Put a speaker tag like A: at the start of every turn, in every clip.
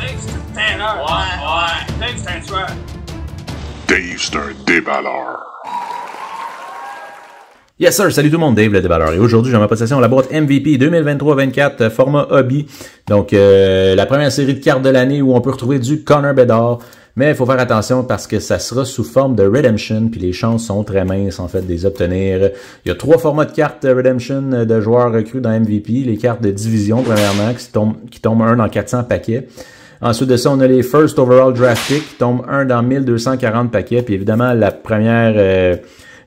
A: Dave, c'est un tueur.
B: Dave, c'est un déballeur.
C: Yes sir, salut tout le monde, Dave le déballeur. Et aujourd'hui, j'ai en ma possession la boîte MVP 2023-24 format hobby. Donc, la première série de cartes de l'année où on peut retrouver du Connor Bedard. Mais il faut faire attention parce que ça sera sous forme de Redemption, puis les chances sont très minces en fait de les obtenir. Il y a 3 formats de cartes Redemption de joueurs recrues dans MVP. Les cartes de division, premièrement, qui tombent un dans 400 paquets. Ensuite de ça, on a les First Overall Draft Pick qui tombent un dans 1240 paquets. Puis évidemment, la première...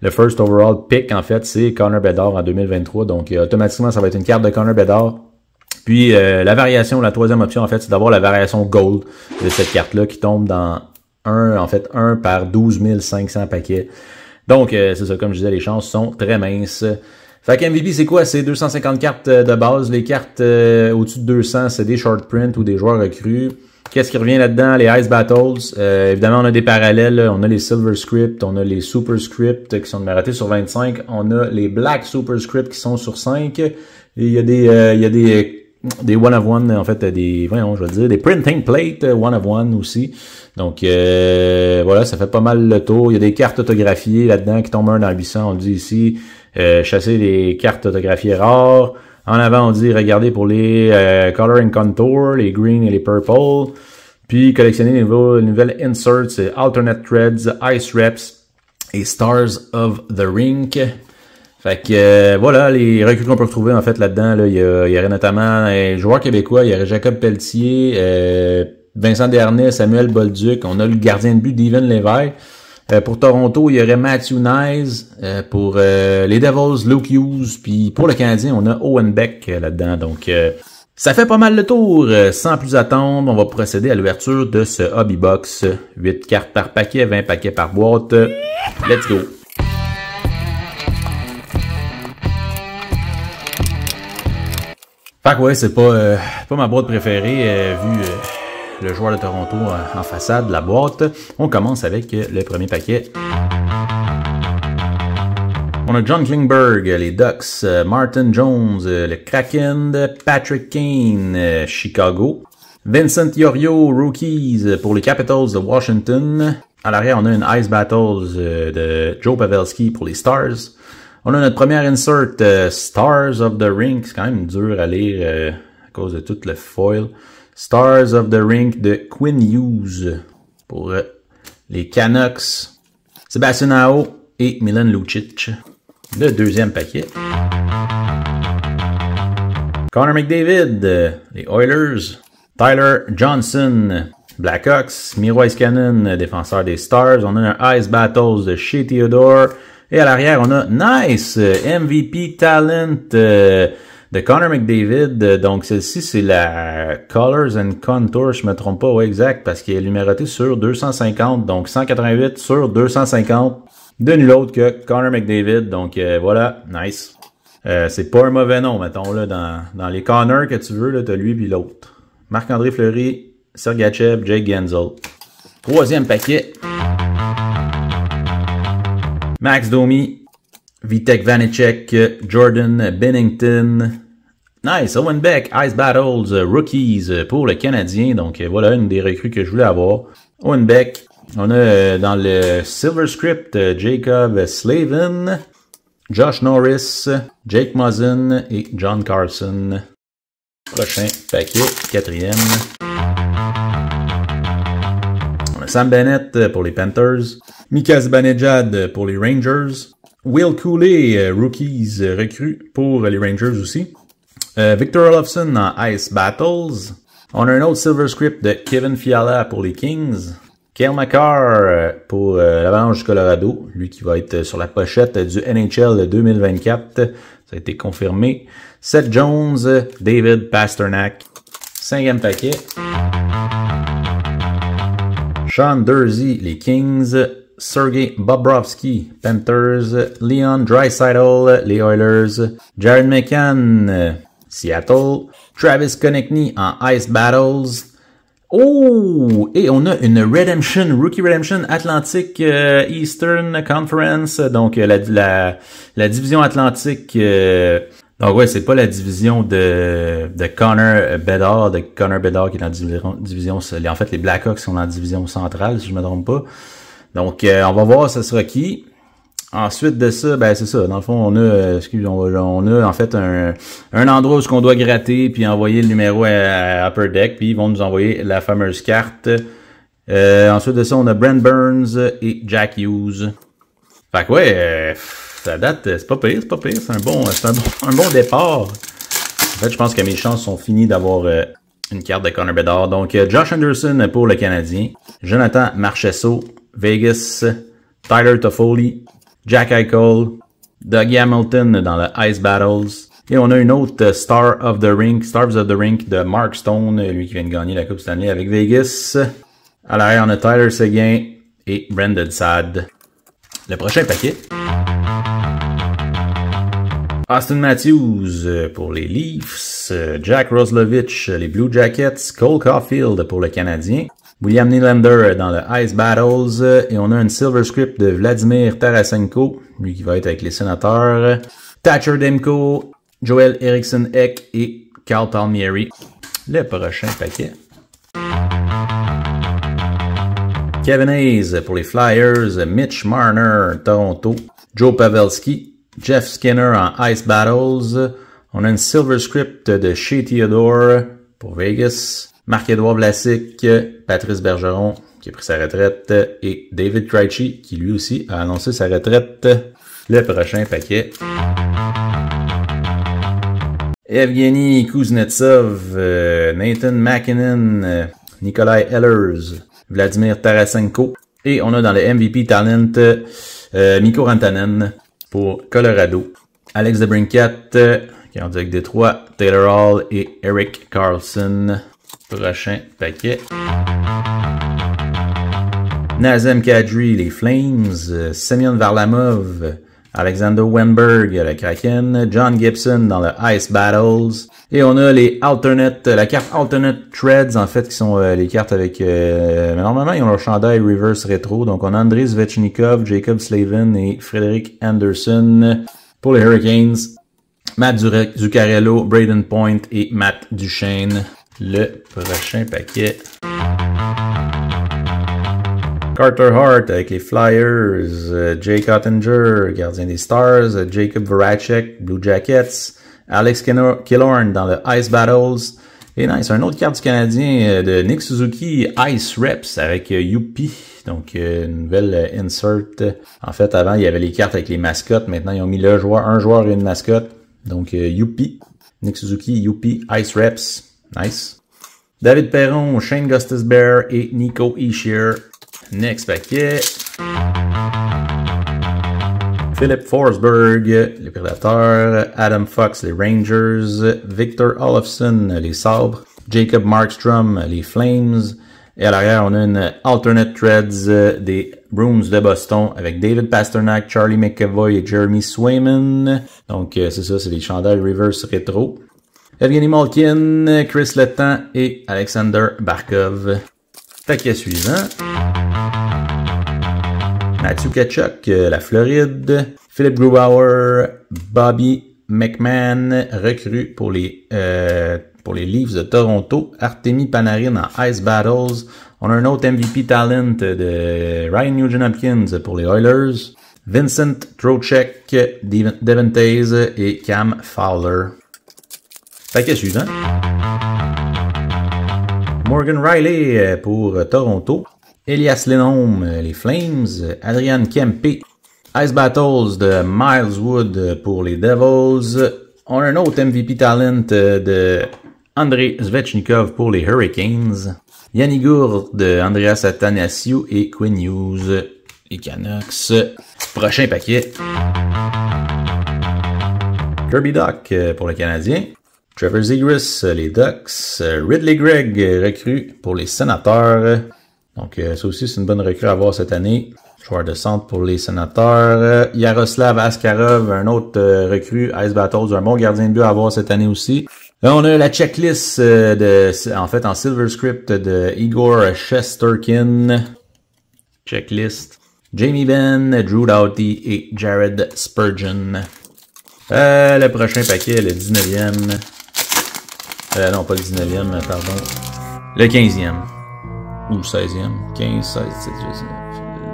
C: le first overall pick, en fait, c'est Connor Bedard en 2023. Donc, automatiquement, ça va être une carte de Connor Bedard. Puis, la variation, la troisième option, en fait, c'est d'avoir la variation Gold de cette carte-là qui tombe dans un par 12 500 paquets. Donc, c'est ça, comme je disais, les chances sont très minces. Fait que MVP, c'est quoi? C'est 250 cartes de base. Les cartes au-dessus de 200, c'est des short print ou des joueurs recrues. Qu'est-ce qui revient là-dedans? Les Ice Battles. Évidemment, on a des parallèles. Là. On a les Silver Script, on a les Super Script qui sont numérotés sur 25. On a les Black Super Script qui sont sur 5. Et il y a des one of one, en fait, des printing plate one of one aussi. Donc, voilà, ça fait pas mal le tour. Il y a des cartes autographiées là-dedans qui tombent un dans 800. On dit ici, chasser les cartes autographiées rares. En avant, on dit regardez pour les Color and Contour, les green et les purple. Puis collectionner les nouvelles inserts, Alternate Threads, Ice Reps et Stars of the Rink. Fait que voilà, les recrues qu'on peut retrouver en fait là-dedans, là, il y aurait notamment un joueur québécois, il y aurait Jacob Pelletier, Vincent Dernay, Samuel Bolduc, on a le gardien de but Devin Levi. Pour Toronto, il y aurait Matthew Nyes. Pour les Devils, Luke Hughes. Puis pour le Canadien, on a Owen Beck là-dedans. Donc, ça fait pas mal le tour. Sans plus attendre, on va procéder à l'ouverture de ce Hobby Box. 8 cartes par paquet, 20 paquets par boîte. Let's go! Fait que ouais, c'est pas ma boîte préférée vu... le joueur de Toronto en façade de la boîte. On commence avec le premier paquet. On a John Klingberg, les Ducks, Martin Jones, le Kraken, Patrick Kane, Chicago, Vincent Iorio, Rookies pour les Capitals de Washington. À l'arrière, on a une Ice Battles de Joe Pavelski pour les Stars. On a notre première insert, Stars of the Rink. C'est quand même dur à lire à cause de tout le foil. Stars of the Rink de Quinn Hughes pour les Canucks, Sébastien Aho et Milan Lucic. Le deuxième paquet. Connor McDavid, les Oilers, Tyler Johnson, Blackhawks, Miro Iskanen, défenseur des Stars. On a un Ice Battles de Shea Theodore. Et à l'arrière, on a Nice, MVP Talent de Connor McDavid. Donc, celle-ci, c'est la Colors and Contour, je me trompe pas, ouais, exact, parce qu'elle est numérotée sur 250, donc 188 sur 250, de nul autre que Connor McDavid. Donc, voilà, nice. C'est pas un mauvais nom, mettons, là, dans les Connors que tu veux, là, t'as lui puis l'autre. Marc-André Fleury, Sergachev, Jake Gensel. Troisième paquet. Max Domi, Vitek Vanecek, Jordan Bennington. Nice, Owen Beck, Ice Battles, Rookies pour le Canadien. Donc voilà, une des recrues que je voulais avoir. Owen Beck. On a dans le Silver Script, Jacob Slavin, Josh Norris, Jake Muzzin et John Carson. Prochain paquet, quatrième. On a Sam Bennett pour les Panthers, Mika Zibanejad pour les Rangers, Will Cooley, Rookies recrues pour les Rangers aussi. Victor Olofsson en Ice Battles. On a un autre Silver Script de Kevin Fiala pour les Kings. Cale Makar pour l'Avalanche du Colorado. Lui qui va être sur la pochette du NHL 2024. Ça a été confirmé. Seth Jones, David Pasternak. Cinquième paquet. Sean Durzi, les Kings. Sergei Bobrovsky, Panthers. Leon Draisaitl, les Oilers. Jared McCann, Seattle. Travis Konechny en Ice Battles. Oh! Et on a une Redemption, Rookie Redemption Atlantic Eastern Conference. Donc, la division Atlantique Donc ouais, c'est pas la division de Connor Bedard, qui est dans la division, en fait les Blackhawks sont dans la division centrale, si je me trompe pas. Donc on va voir ce sera qui. Ensuite de ça, ben c'est ça. Dans le fond, on a en fait un endroit où on doit gratter puis envoyer le numéro à Upper Deck, puis ils vont nous envoyer la fameuse carte. Ensuite de ça, on a Brent Burns et Jack Hughes. Fait que ouais, ça date, c'est pas pire. C'est un bon départ. En fait, je pense que mes chances sont finies d'avoir une carte de Connor Bedard. Donc Josh Anderson pour le Canadien, Jonathan Marchessault, Vegas, Tyler Toffoli, Jack Eichel, Dougie Hamilton dans le Ice Battles. Et on a une autre Stars of the Rink de Mark Stone, lui qui vient de gagner la Coupe Stanley avec Vegas. À l'arrière, on a Tyler Seguin et Brendan Saad. Le prochain paquet. Austin Matthews pour les Leafs, Jack Roslovich, les Blue Jackets, Cole Caulfield pour le Canadien, William Nylander dans le Ice Battles, et on a une Silver Script de Vladimir Tarasenko, lui qui va être avec les Sénateurs, Thatcher Demko, Joel Eriksson Ek et Carl Palmieri. Le prochain paquet. Kevin Hayes pour les Flyers, Mitch Marner, Toronto, Joe Pavelski, Jeff Skinner en Ice Battles. On a une Silver Script de Shea Theodore pour Vegas, Marc-Édouard Vlasic, Patrice Bergeron qui a pris sa retraite et David Krejci qui lui aussi a annoncé sa retraite. Le prochain paquet. Evgeny Kuznetsov, Nathan MacKinnon, Nikolai Ehlers, Vladimir Tarasenko. Et on a dans le MVP Talent Mikko Rantanen pour Colorado. Alex DeBrincat, qui est rendu avec Détroit, Taylor Hall et Eric Carlson. Prochain paquet. Nazem Kadri, les Flames, Semyon Varlamov, Alexander Wenberg, le Kraken, John Gibson dans le Ice Battles. Et on a la carte Alternate Threads, en fait, qui sont les cartes avec... mais normalement, ils ont leur chandail Reverse Retro. Donc, on a Andrei Svechnikov, Jacob Slavin et Frédéric Anderson pour les Hurricanes. Matt Zuccarello, Braden Point et Matt Duchesne. Le prochain paquet. Carter Hart avec les Flyers, Jake Ottinger, gardien des Stars, Jacob Voracek, Blue Jackets, Alex Killorn dans le Ice Battles. Et nice, un autre carte du Canadien de Nick Suzuki, Ice Reps avec Youpi. Donc, une nouvelle insert. En fait, avant, il y avait les cartes avec les mascottes. Maintenant, ils ont mis un joueur et une mascotte. Donc, Youpi. Nick Suzuki, Youpi, Ice Reps. Nice. David Perron, Shane Gostisbehere et Nico Hischier. Next paquet. Philip Forsberg, les Prédateurs. Adam Fox, les Rangers. Victor Olofsson, les Sabres. Jacob Markstrom, les Flames. Et à l'arrière, on a une Alternate Threads des Bruins de Boston avec David Pasternak, Charlie McAvoy et Jeremy Swayman. Donc, c'est ça, c'est les chandails Reverse Retro. Evgeny Malkin, Chris Letang et Alexander Barkov. Paquet suivant. Matthew Tkachuk, la Floride. Philip Grubauer, Bobby McMahon, recrue pour les Leafs de Toronto. Artemi Panarin en Ice Battles. On a un autre MVP Talent de Ryan Nugent-Hopkins pour les Oilers. Vincent Trocheck, Devon Toews et Cam Fowler. Paquet suivant. Morgan Riley pour Toronto. Elias Lindholm, les Flames. Adrian Kempe. Ice Battles de Miles Wood pour les Devils. On a un autre MVP Talent de Andrei Svechnikov pour les Hurricanes. Yanni Gourde de Andreas Athanasiou et Quinn Hughes, les Canucks. Prochain paquet. Kirby Dach pour le Canadien. Trevor Zegras, les Ducks. Ridley Gregg, recrue pour les Sénateurs. Donc, ça aussi, c'est une bonne recrue à voir cette année. Joueur de centre pour les Sénateurs. Yaroslav Askarov, un autre recrue, Ice Battles, un bon gardien de but à voir cette année aussi. Là, on a la checklist en Silver Script de Igor Shesterkin. Checklist. Jamie Benn, Drew Doughty et Jared Spurgeon. Le prochain paquet, le 19e. Non, pas le 19e, pardon. Le 15e. Ou 16e. 15,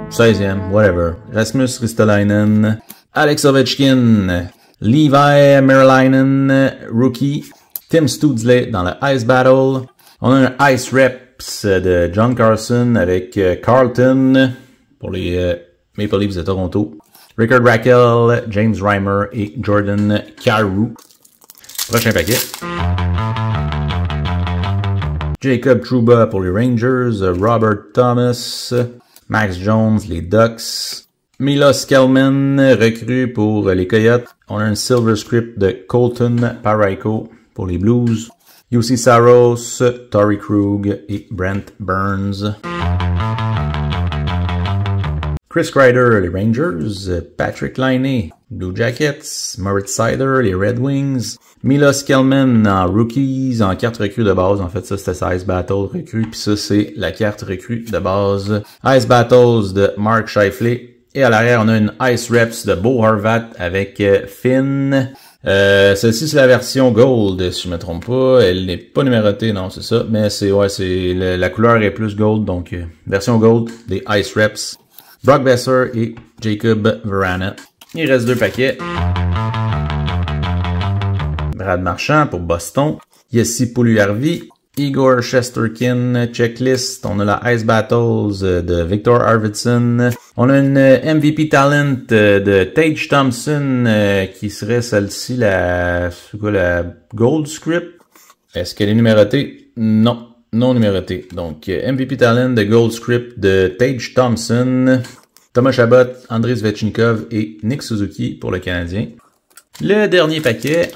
C: 16, 16e, whatever. Rasmus Ristolainen. Alex Ovechkin. Levi Merlainen, rookie. Tim Studsley dans le Ice Battle. On a un Ice Reps de John Carson avec Carlton pour les Maple Leafs de Toronto. Rickard Rakell, James Reimer et Jordan Kyrou. Prochain paquet. Jacob Trouba pour les Rangers. Robert Thomas. Max Jones, les Ducks. Milos Kelman, recrue pour les Coyotes. On a un Silver Script de Colton Parayko pour les Blues. UC Saros, Torrey Krug et Brent Burns. Chris Kreider, les Rangers. Patrick Laine, Blue Jackets. Moritz Seider, les Red Wings. Milos Kelman en rookies, en carte recrue de base. En fait, ça, c'était sa Ice Battle recrue. Puis ça, c'est la carte recrue de base. Ice Battles de Mark Scheifele. Et à l'arrière, on a une Ice Reps de Bo Horvat avec Finn. Celle-ci, c'est la version Gold, si je me trompe pas. Elle n'est pas numérotée, non, c'est ça. Mais c'est, ouais, la couleur est plus Gold, donc version Gold des Ice Reps. Brock Besser et Jacob Vrana. Il reste 2 paquets. Brad Marchand pour Boston. Jesse Puljujarvi. Igor Shesterkin, checklist. On a la Ice Battles de Victor Arvidsson. On a une MVP Talent de Tage Thompson qui serait celle-ci la Gold Script. Est-ce qu'elle est numérotée? Non, non numérotée. Donc MVP Talent de Gold Script de Tage Thompson. Thomas Chabot, Andrei Svechnikov et Nick Suzuki pour le Canadien. Le dernier paquet.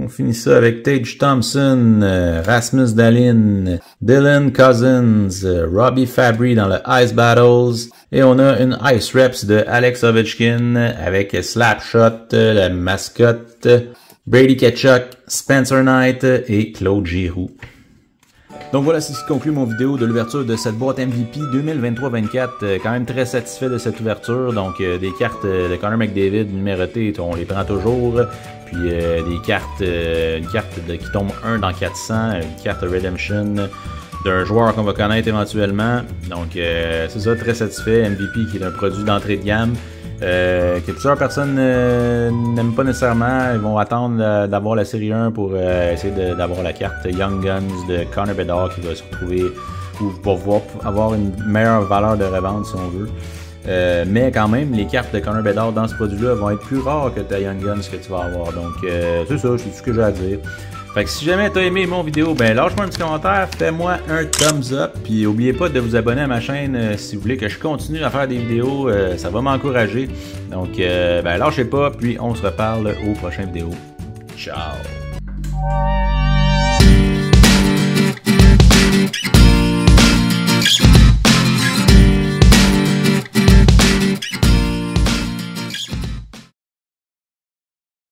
C: On finit ça avec Tage Thompson, Rasmus Dahlin, Dylan Cousins, Robbie Fabry dans le Ice Battles. Et on a une Ice Reps de Alex Ovechkin avec Slapshot, la mascotte, Brady Tkachuk, Spencer Knight et Claude Giroux. Donc voilà, c'est ce qui conclut mon vidéo de l'ouverture de cette boîte MVP 2023-24. Quand même très satisfait de cette ouverture. Donc des cartes de Connor McDavid numérotées, on les prend toujours. Puis des cartes, une carte qui tombe 1 dans 400, une carte Redemption d'un joueur qu'on va connaître éventuellement. Donc c'est ça, très satisfait. MVP qui est un produit d'entrée de gamme. Que plusieurs personnes n'aiment pas nécessairement. Ils vont attendre d'avoir la série 1 pour essayer d'avoir la carte Young Guns de Connor Bedard qui va se retrouver ou pour avoir une meilleure valeur de revente si on veut. Mais quand même, les cartes de Connor Bedard dans ce produit-là vont être plus rares que ta Young Guns que tu vas avoir. Donc c'est ça, c'est tout ce que j'ai à dire. Fait que si jamais t'as aimé mon vidéo, ben lâche-moi un petit commentaire, fais-moi un thumbs up, puis n'oubliez pas de vous abonner à ma chaîne si vous voulez que je continue à faire des vidéos, ça va m'encourager. Donc ben lâchez pas, puis on se reparle aux prochaines vidéos. Ciao!